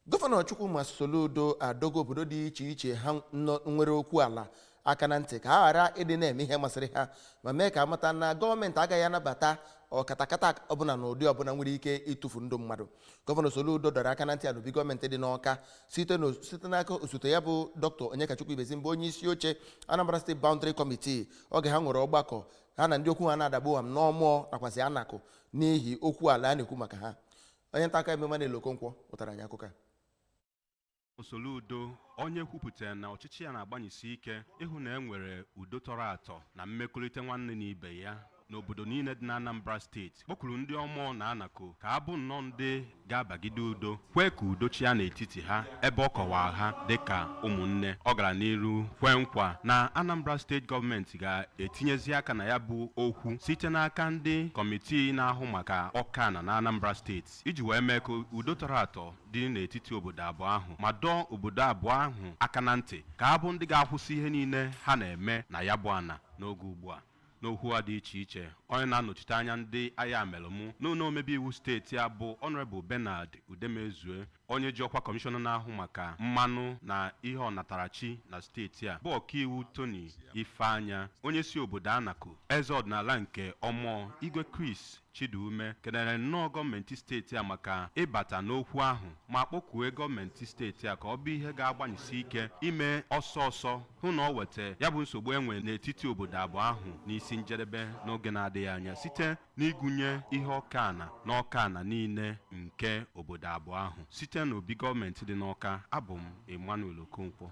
Gọvanọ Chukwuma Soludo adogo obodo dị iche iche ha nwere okwu ala aka na ntị ka ha ghara ịdị na-eme ihe masịrị ha ma mee ka amata na gọọmenti agaghị anabata ọkatakata ọbụla na ụdị ọbụla nwere ike ịtụfu ndụ mmadụ. Gọvanọ Soludo dọrọ aka na ntị n'obi gọọmenti dị n'Awka site n'aka osote ya bụ Dr. Onyekachukwu Ibezim bụ onye isi oche Anambra State Boundary Committee oge ha nwere ọgbakọ ha na ndị okwu ha na-adagbu am n'ọmụọ nakwasị anakụ n'ihi okwu ala a na-ekwu maka ha. Onye nta aka ememe na Elokonkwo pụtara anyị akụkọ. Soludo onye kwupụtara na ọchịchị ya na-agbanyesi ike ịhụ na enwere udo tọrọ atọ na mmekọrịta nwanne na ibe ya n'obodo niile dị na Anambra steeti kpọkuru ndị ọmụọ na anako ka abụ nnọọ ndị ga-abagide udo kwee ka udo chia n'etiti ha ebe ọ kọwara ha dịka ụmụnne. Ọ gara n'iru kwee nkwa na Anambra steeti gọọmenti ga-etinyezi aka na ya bụ okwu site n'aka ndị kọmitii na-ahụ maka ọka na Anambra steeti iji wee mee ka udo tọrọ atọ dị n'etiti obodo abụọ ahụ ma dọọ obodo abụọ ahụ aka na ntị ka abụ ndị ga-akwụsị ihe niile ha na-eme na ya bụ ana n'oge ugbu a. N'okwu a dị iche iche onye na-anọchite anya ndị agha amelụmụ n'ụlọ omebe iwu steeti a bụ Honorable Bernard Udemezue onye ji ọkwa kọmishọna na-ahụ maka mmanụ na ihe ọnatarachi na steeti a bụ ọkaiwu Tony Ifeanya onye si obodo Anako eze ọdịnala nke Ọmụọ Igwe Chris Chidume kelere nnọọ gọọmenti steeti a maka ịbata n'okwu ahụ ma kpọkuo gọọmenti steeti a ka ọ bụ ihe ga-agbanyesi ike ime ọsọ hụ na ọ weta ya bụ nsogbu enwe n'etiti obodo abụọ ahụ n'isi njedebe n'oge na-adịghị anya site n'ịgụnye ihe ọkana niile nke obodo abụọ ahụ site n'obi gọọmenti dị n'Awka. Abụ m Emmanuel Okonkwo.